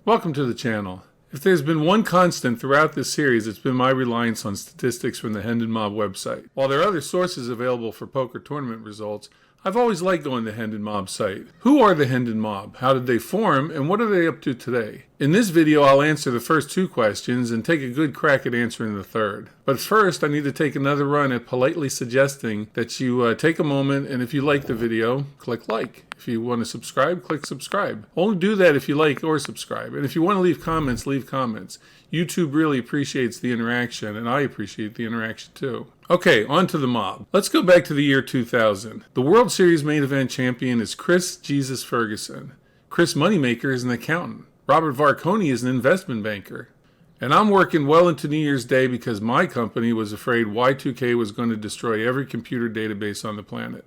Welcome to the channel. If there's been one constant throughout this series, it's been my reliance on statistics from the Hendon Mob website. While there are other sources available for poker tournament results, I've always liked going to Hendon Mob site. Who are the Hendon Mob? How did they form? And what are they up to today? In this video, I'll answer the first two questions and take a good crack at answering the third. But first, I need to take another run at politely suggesting that you take a moment, and if you like the video, click like. If you want to subscribe, click subscribe. Only do that if you like or subscribe. And if you want to leave comments, leave comments. YouTube really appreciates the interaction, and I appreciate the interaction too. Okay, on to the mob. Let's go back to the year 2000. The World Series main event champion is Chris Jesus Ferguson. Chris Moneymaker is an accountant. Robert Varconi is an investment banker. And I'm working well into New Year's Day because my company was afraid Y2K was going to destroy every computer database on the planet.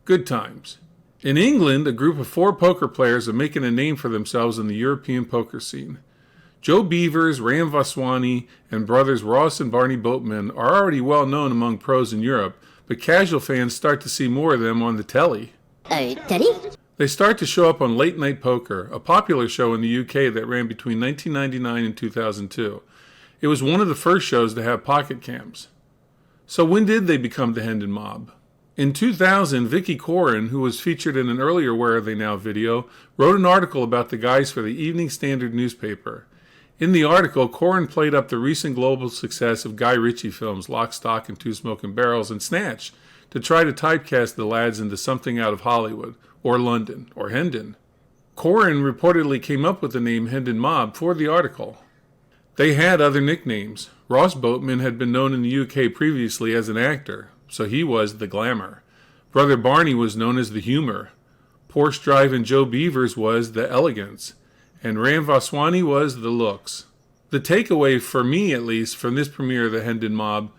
Good times. In England, a group of 4 poker players are making a name for themselves in the European poker scene. Joe Beevers, Ram Vaswani, and brothers Ross and Barny Boatman are already well known among pros in Europe, but casual fans start to see more of them on the telly. Telly? They start to show up on Late Night Poker, a popular show in the UK that ran between 1999 and 2002. It was one of the first shows to have pocket cams. So when did they become the Hendon Mob? In 2000, Vicky Corin, who was featured in an earlier Where Are They Now video, wrote an article about the guys for the Evening Standard newspaper. In the article, Corin played up the recent global success of Guy Ritchie films Lock, Stock, and Two Smoking Barrels and Snatch to try to typecast the lads into something out of Hollywood, or London, or Hendon. Corin reportedly came up with the name Hendon Mob for the article. They had other nicknames. Ross Boatman had been known in the UK previously as an actor, so he was the Glamour. Brother Barny was known as the Humor. Porsche driving Joe Beevers was the Elegance. And Ram Vaswani was the Looks. The takeaway, for me at least, from this premiere of the Hendon Mob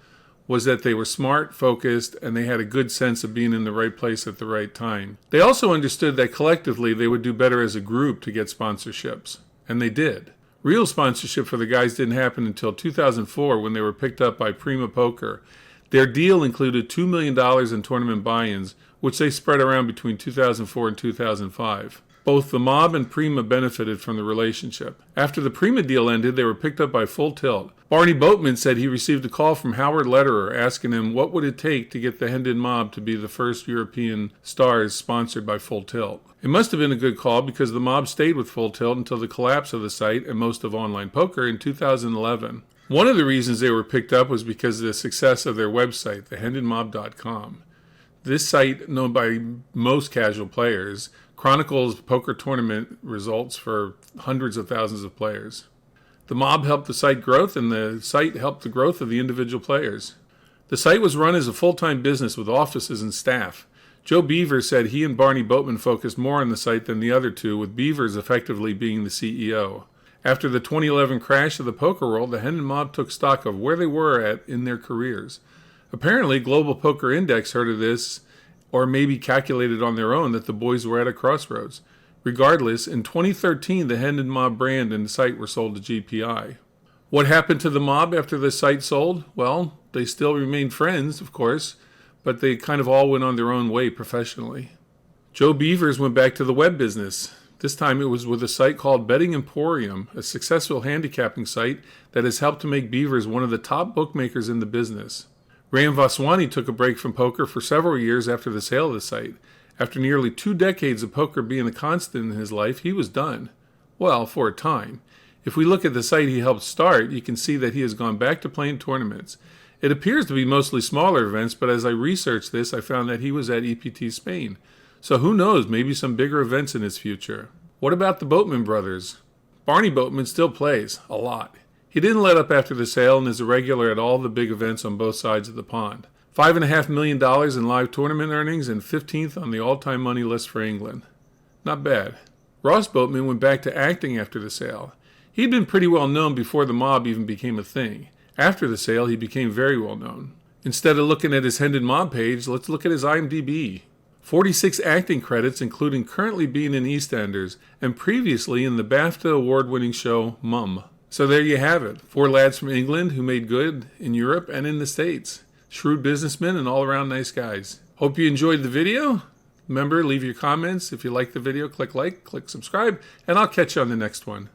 was that they were smart, focused, and they had a good sense of being in the right place at the right time. They also understood that collectively they would do better as a group to get sponsorships. And they did. Real sponsorship for the guys didn't happen until 2004 when they were picked up by Prima Poker. Their deal included $2 million in tournament buy-ins, which they spread around between 2004 and 2005. Both the Mob and Prima benefited from the relationship. After the Prima deal ended, they were picked up by Full Tilt. Barny Boatman said he received a call from Howard Lederer asking him what would it take to get the Hendon Mob to be the first European stars sponsored by Full Tilt. It must have been a good call because the Mob stayed with Full Tilt until the collapse of the site and most of online poker in 2011. One of the reasons they were picked up was because of the success of their website, thehendonmob.com. This site, known by most casual players, chronicles poker tournament results for hundreds of thousands of players. The Mob helped the site growth, and the site helped the growth of the individual players. The site was run as a full-time business with offices and staff. Joe Beevers said he and Barny Boatman focused more on the site than the other two, with Beevers effectively being the CEO. After the 2011 crash of the poker world, the Hendon Mob took stock of where they were at in their careers. Apparently, Global Poker Index heard of this, or maybe calculated on their own that the boys were at a crossroads. Regardless, in 2013, the Hendon Mob brand and the site were sold to GPI. What happened to the Mob after the site sold? Well, they still remained friends, of course, but they kind of all went on their own way professionally. Joe Beevers went back to the web business. This time it was with a site called Betting Emporium, a successful handicapping site that has helped to make Beevers one of the top bookmakers in the business. Ram Vaswani took a break from poker for several years after the sale of the site. After nearly 2 decades of poker being a constant in his life, he was done. Well, for a time. If we look at the site he helped start, you can see that he has gone back to playing tournaments. It appears to be mostly smaller events, but as I researched this, I found that he was at EPT Spain. So who knows, maybe some bigger events in his future. What about the Boatman brothers? Barny Boatman still plays, a lot. He didn't let up after the sale and is a regular at all the big events on both sides of the pond. $5.5 million in live tournament earnings and 15th on the all-time money list for England. Not bad. Ross Boatman went back to acting after the sale. He'd been pretty well known before the Mob even became a thing. After the sale, he became very well known. Instead of looking at his Hendon Mob page, let's look at his IMDb. 46 acting credits, including currently being in Eastenders and previously in the BAFTA award-winning show Mum. So there you have it. 4 lads from England who made good in Europe and in the States. Shrewd businessmen and all-around nice guys. Hope you enjoyed the video. Remember, leave your comments. If you like the video, click like, click subscribe, and I'll catch you on the next one.